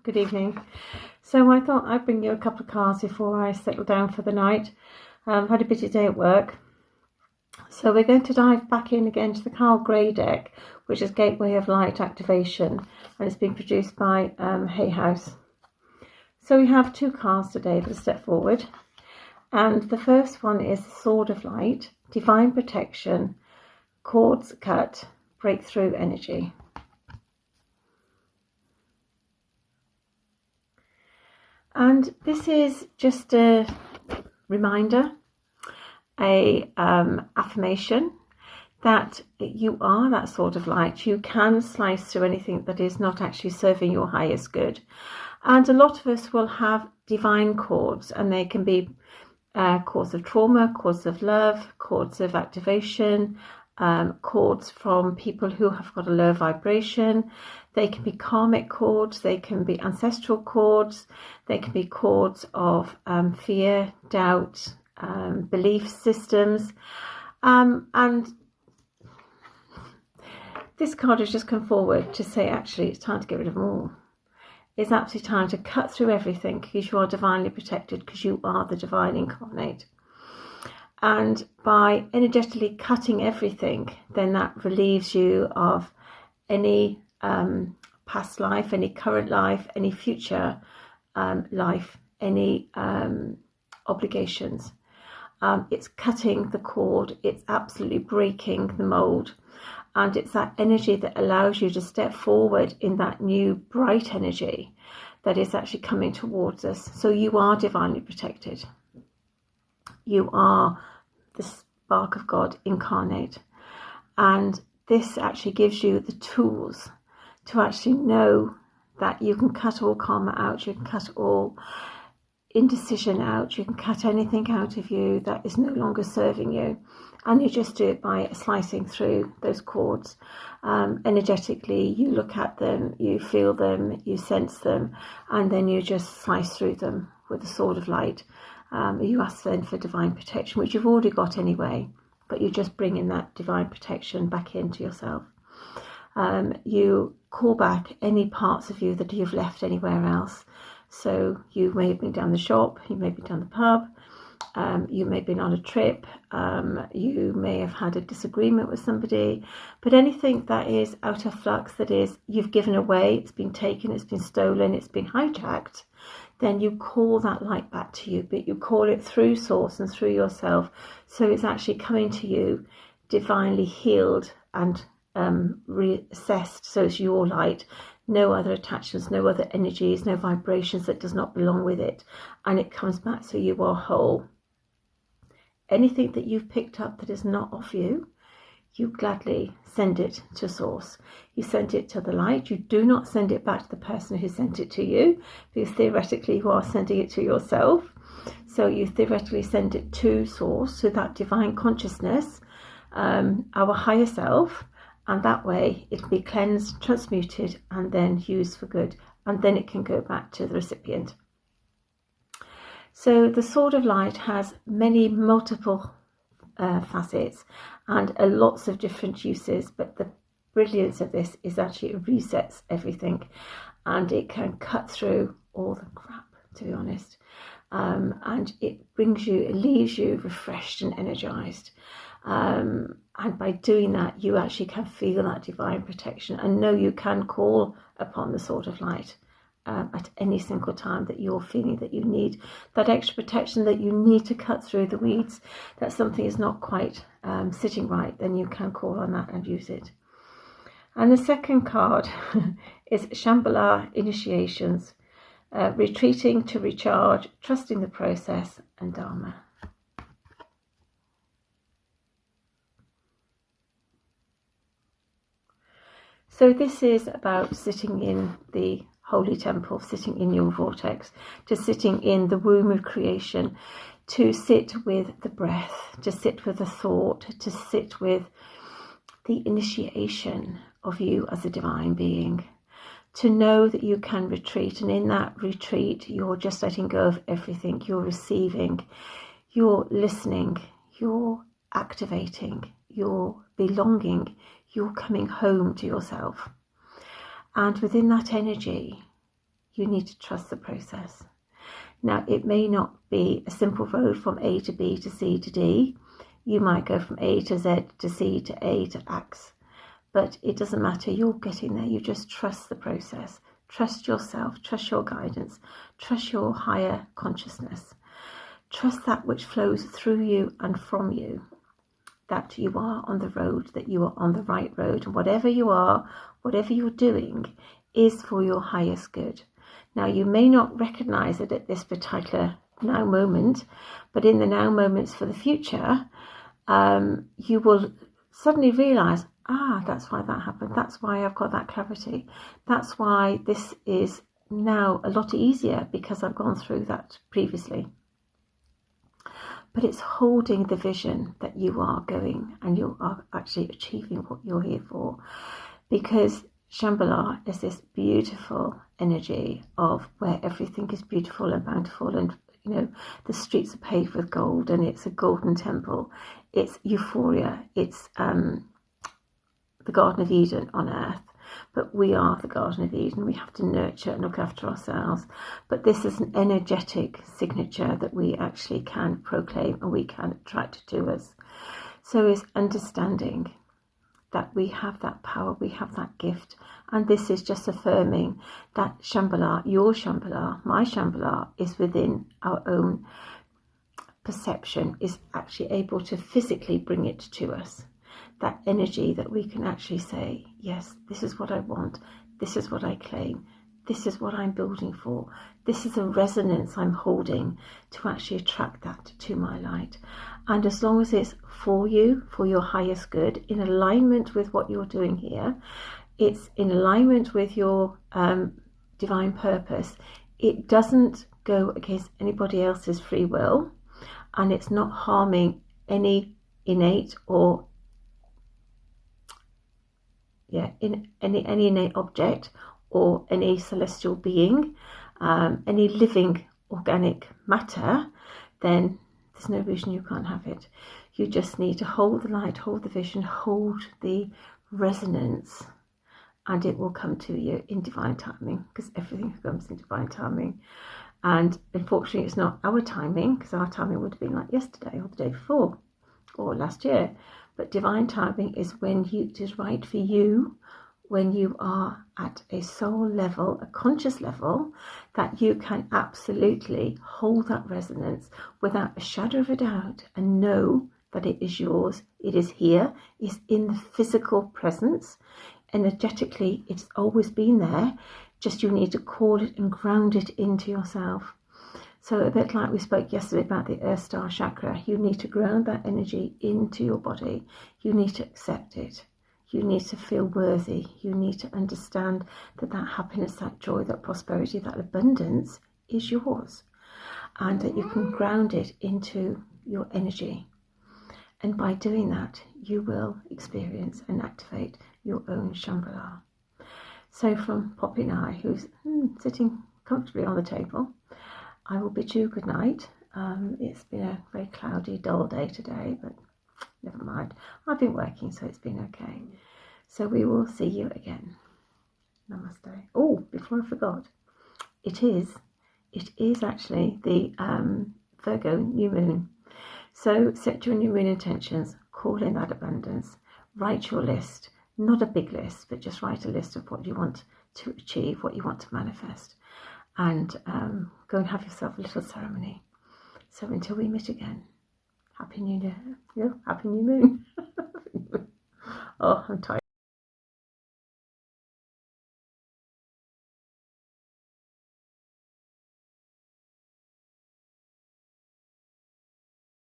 Good evening. So I thought I'd bring you a couple of cards before I settle down for the night. Had a busy day at work. So we're going to dive back in again to the Carl Gray deck, which is Gateway of Light Activation, and it's been produced by Hay House. So we have two cards today that step forward. And the first one is the Sword of Light, Divine Protection, Cords Cut, Breakthrough Energy. And this is just a reminder, a affirmation that you are that sort of light. You can slice through anything that is not actually serving your highest good. And a lot of us will have divine cords, and they can be cords of trauma, cords of love, cords of activation, cords from people who have got a low vibration. They can be karmic cords, they can be ancestral cords, they can be cords of fear, doubt, belief systems. And this card has just come forward to say, actually, it's time to get rid of them all. It's absolutely time to cut through everything, because you are divinely protected, because you are the divine incarnate. And by energetically cutting everything, then that relieves you of any past life, any current life, any future life, any obligations. It's cutting the cord, it's absolutely breaking the mold. And it's that energy that allows you to step forward in that new bright energy that is actually coming towards us. So you are divinely protected. You are the spark of God incarnate. And this actually gives you the tools to actually know that you can cut all karma out, you can cut all indecision out, you can cut anything out of you that is no longer serving you. And you just do it by slicing through those cords. Energetically, you look at them, you feel them, you sense them, and then you just slice through them with the Sword of Light. You ask then for divine protection, which you've already got anyway, but you just bring in that divine protection back into yourself. You call back any parts of you that you've left anywhere else. So you may have been down the shop, you may be down the pub, you may have been on a trip, you may have had a disagreement with somebody, but anything that is out of flux, that is you've given away, it's been taken, it's been stolen, it's been hijacked, then you call that light back to you, but you call it through source and through yourself. So it's actually coming to you divinely healed and reassessed. So it's your light, no other attachments, no other energies, no vibrations that does not belong with it. And it comes back so you are whole. Anything that you've picked up that is not of you, you gladly send it to source. You send it to the light. You do not send it back to the person who sent it to you, because theoretically you are sending it to yourself. So you theoretically send it to source, to that divine consciousness, our higher self, and that way it can be cleansed, transmuted, and then used for good, and then it can go back to the recipient. So the Sword of Light has many multiple facets and lots of different uses, but the brilliance of this is actually it resets everything, and it can cut through all the crap, to be honest, and it leaves you refreshed and energized. And by doing that, you actually can feel that divine protection and know you can call upon the Sword of Light at any single time that you're feeling that you need that extra protection, that you need to cut through the weeds, that something is not quite sitting right, then you can call on that and use it. And the second card is Shambhala Initiations, Retreating to Recharge, Trusting the Process, and Dharma. So this is about sitting in the holy temple, sitting in your vortex, to sitting in the womb of creation, to sit with the breath, to sit with the thought, to sit with the initiation of you as a divine being, to know that you can retreat. And in that retreat, you're just letting go of everything. You're receiving, you're listening, you're activating, you're belonging, you're coming home to yourself. And within that energy, You need to trust the process. Now, it may not be a simple road from A to B to C to D. You might go from A to Z to C to A to X. But it doesn't matter. You're getting there. You just trust the process. Trust yourself. Trust your guidance. Trust your higher consciousness. Trust that which flows through you and from you. That you are on the road, that you are on the right road. And whatever you are, whatever you're doing, is for your highest good. Now, you may not recognize it at this particular now moment, but in the now moments for the future, you will suddenly realize, that's why that happened. That's why I've got that clarity. That's why this is now a lot easier, because I've gone through that previously. But it's holding the vision that you are going and you are actually achieving what you're here for. Because Shambhala is this beautiful energy of where everything is beautiful and bountiful, and the streets are paved with gold, and it's a golden temple. It's euphoria. It's the Garden of Eden on earth. But we are the Garden of Eden. We have to nurture and look after ourselves. But this is an energetic signature that we actually can proclaim and we can attract to us. So is understanding that we have that power, we have that gift. And this is just affirming that Shambhala, your Shambhala, my Shambhala, is within our own perception, is actually able to physically bring it to us. That energy that we can actually say, yes, this is what I want, this is what I claim, this is what I'm building for, this is a resonance I'm holding to actually attract that to my light. And as long as it's for you, for your highest good, in alignment with what you're doing here, it's in alignment with your divine purpose, it doesn't go against anybody else's free will, and it's not harming any innate or in any innate object or any celestial being, any living organic matter, then there's no reason you can't have it. You just need to hold the light, hold the vision, hold the resonance, and it will come to you in divine timing, because everything comes in divine timing. And unfortunately, it's not our timing, because our timing would have been like yesterday or the day before or last year. But divine timing is when it is right for you, when you are at a soul level, a conscious level, that you can absolutely hold that resonance without a shadow of a doubt and know that it is yours, it is here, it's in the physical presence. Energetically, it's always been there, just you need to call it and ground it into yourself. So a bit like we spoke yesterday about the Earth Star Chakra, you need to ground that energy into your body. You need to accept it. You need to feel worthy. You need to understand that that happiness, that joy, that prosperity, that abundance is yours. And that you can ground it into your energy. And by doing that, you will experience and activate your own Shambhala. So from Poppy and I, who's sitting comfortably on the table, I will bid you good night. It's been a very cloudy, dull day today, but never mind. I've been working, so it's been okay. So we will see you again. Namaste. Oh, before I forgot, it is actually the Virgo new moon. So set your new moon intentions, call in that abundance, write your list, not a big list, but just write a list of what you want to achieve, what you want to manifest. And go and have yourself a little ceremony. So until we meet again, Happy New Year. Happy New Moon. Oh, I'm tired.